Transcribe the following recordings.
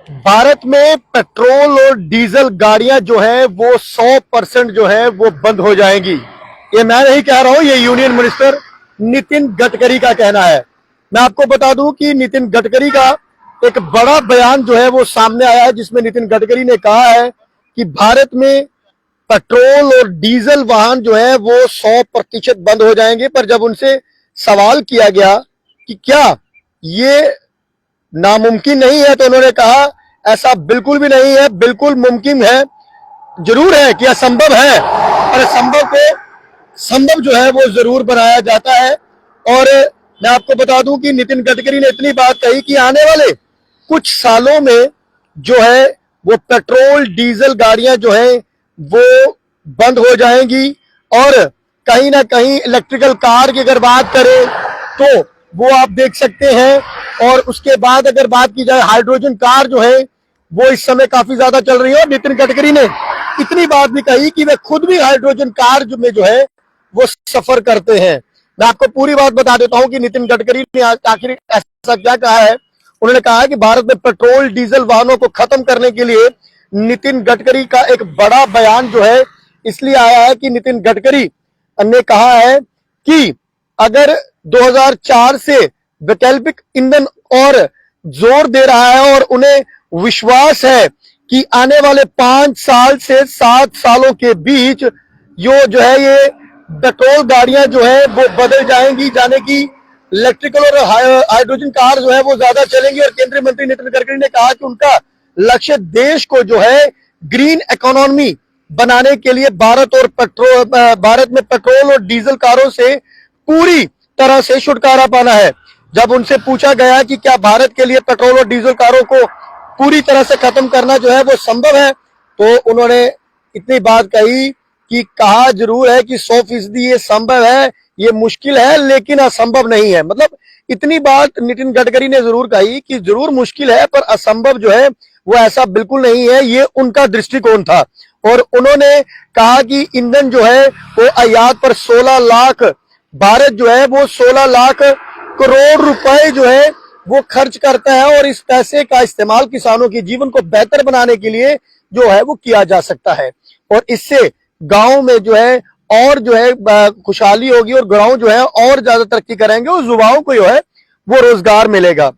भारत में पेट्रोल और डीजल गाड़ियां जो है वो 100% जो है वो बंद हो जाएंगी। ये मैं नहीं कह रहा हूं, ये यूनियन मिनिस्टर नितिन गडकरी का कहना है। मैं आपको बता दूं कि नितिन गडकरी का एक बड़ा बयान जो है वो सामने आया है, जिसमें नितिन गडकरी ने कहा है कि भारत में पेट्रोल और डीजल वाहन जो है वो 100% बंद हो जाएंगे। पर जब उनसे सवाल किया गया कि क्या ये नामुमकिन नहीं है, तो उन्होंने कहा ऐसा बिल्कुल भी नहीं है, बिल्कुल मुमकिन है। जरूर है कि असंभव है, और असंभव को संभव जो है वो जरूर बनाया जाता है। और मैं आपको बता दूं कि नितिन गडकरी ने इतनी बात कही कि आने वाले कुछ सालों में जो है वो पेट्रोल डीजल गाड़ियां जो है वो बंद हो जाएंगी, और कहीं ना कहीं इलेक्ट्रिकल कार की अगर बात करें तो वो आप देख सकते हैं। और उसके बाद अगर बात की जाए हाइड्रोजन कार जो है वो इस समय काफी ज्यादा चल रही है। और नितिन गडकरी ने इतनी बात भी कही कि वे खुद भी हाइड्रोजन कार में जो है वो सफर करते हैं। मैं आपको पूरी बात बता देता हूं कि नितिन गडकरी ने आखिर ऐसा क्या कहा है। उन्होंने कहा है कि भारत में पेट्रोल डीजल वाहनों को खत्म करने के लिए नितिन गडकरी का एक बड़ा बयान जो है इसलिए आया है कि नितिन गडकरी ने कहा है कि अगर 2004 से वैकल्पिक ईंधन और जोर दे रहा है, और उन्हें विश्वास है कि आने वाले 5 साल से 7 सालों के बीच जो है ये पेट्रोल गाड़ियां जो है वो बदल जाएंगी, जाने की इलेक्ट्रिकल और हाइड्रोजन कार जो है वो ज्यादा चलेंगी। और केंद्रीय मंत्री नितिन गडकरी ने कहा कि उनका लक्ष्य देश को जो है ग्रीन इकोनॉमी बनाने के लिए भारत में पेट्रोल और डीजल कारों से पूरी तरह से छुटकारा पाना है। जब उनसे पूछा गया कि क्या भारत के लिए पेट्रोल और डीजल कारों को पूरी तरह से खत्म करना जो है वो संभव है, तो उन्होंने इतनी बात कही कि कहा जरूर है कि 100% ये संभव है, ये मुश्किल है लेकिन असंभव नहीं है। मतलब इतनी बात नितिन गडकरी ने जरूर कही कि जरूर मुश्किल है पर असंभव जो है वो ऐसा बिल्कुल नहीं है। ये उनका दृष्टिकोण था। और उन्होंने कहा कि ईंधन जो है वो आयात पर 16 लाख, भारत जो है वो 16 लाख करोड़ रुपए जो है वो खर्च करता है, और इस पैसे का इस्तेमाल किसानों के जीवन को बेहतर बनाने के लिए जो है वो किया जा सकता है। और इससे गांव में जो है और जो है खुशहाली होगी, और गांव जो है और ज्यादा तरक्की करेंगे, और युवाओं को जो है वो रोजगार मिलेगा।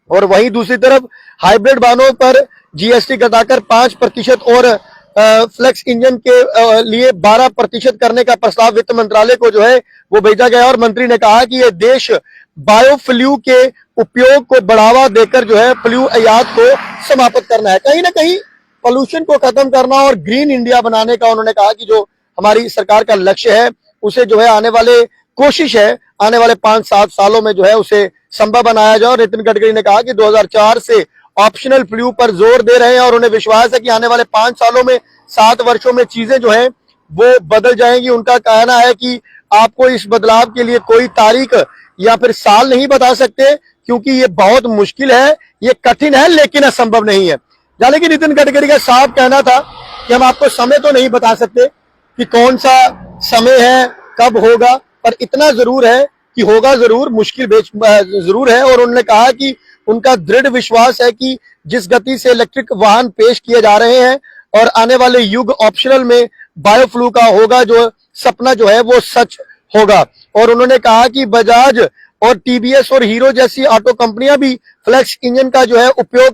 और वहीं दूसरी तरफ हाइब्रिड वाहनों पर जीएसटी घटाकर 5% और फ्लेक्स इंजन के लिए 12% करने का प्रस्ताव वित्त मंत्रालय को जो है वो भेजा गया। और मंत्री ने कहा कि यह देश बायोफ्यूल के उपयोग को बढ़ावा देकर जो है फ्लू आयात को समाप्त करना है, कहीं ना कहीं पोल्यूशन को खत्म करना और ग्रीन इंडिया बनाने का। उन्होंने कहा कि जो हमारी सरकार का लक्ष्य है उसे जो है आने वाले कोशिश है आने वाले 5-7 सालों में जो है उसे संभव बनाया जाए। और नितिन गडकरी ने कहा कि 2004 से ऑप्शनल फ्लू पर जोर दे रहे हैं, और उन्हें विश्वास है कि आने वाले 5 सालों में 7 वर्षों में चीजें जो है वो बदल जाएंगी। उनका कहना है कि आपको इस बदलाव के लिए कोई तारीख या फिर साल नहीं बता सकते, क्योंकि ये बहुत मुश्किल है, ये कठिन है लेकिन असंभव नहीं है। जाने कि नितिन गडकरी का साफ कहना था कि हम आपको समय तो नहीं बता सकते कि कौन सा समय है, कब होगा, पर इतना जरूर है कि होगा जरूर, मुश्किल जरूर है। और उन्होंने कहा कि उनका दृढ़ विश्वास है कि जिस गति से इलेक्ट्रिक वाहन पेश किए जा रहे हैं और आने वाले युग ऑप्शनल में बायोफ्लू का होगा, जो सपना जो है वो सच होगा। और उन्होंने कहा कि बजाज और टीवीएस और हीरो जैसी ऑटो कंपनियां भी फ्लेक्स इंजन का जो है उपयोग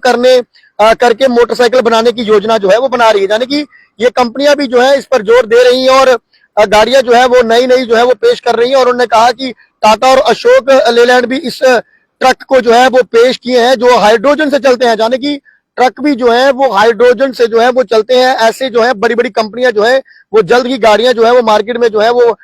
करके मोटरसाइकिल बनाने की योजना जो है वो बना रही है। यानी कि ये कंपनियां भी जो है इस पर जोर दे रही हैं, और गाड़ियां जो है वो नई नई जो है वो पेश कर रही हैं। और उन्होंने कहा कि टाटा और अशोक लेलैंड भी इस ट्रक को जो है वो पेश किए हैं जो हाइड्रोजन से चलते हैं। यानी कि ट्रक भी जो है वो हाइड्रोजन से जो है वो चलते हैं। ऐसे जो है बड़ी बड़ी कंपनियां जो है वो जल्द ही गाड़ियां जो है वो मार्केट में जो है वो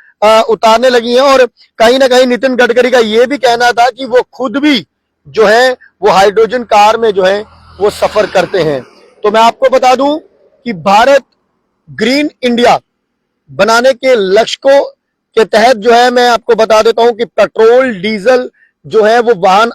उतारने लगी हैं। और कहीं ना कहीं नितिन गडकरी का ये भी कहना था कि वो खुद भी जो है वो हाइड्रोजन कार में जो है वो सफर करते हैं। तो मैं आपको बता दूं कि भारत ग्रीन इंडिया बनाने के लक्ष्य को के तहत जो है मैं आपको बता देता हूं कि पेट्रोल डीजल जो है वो वाहन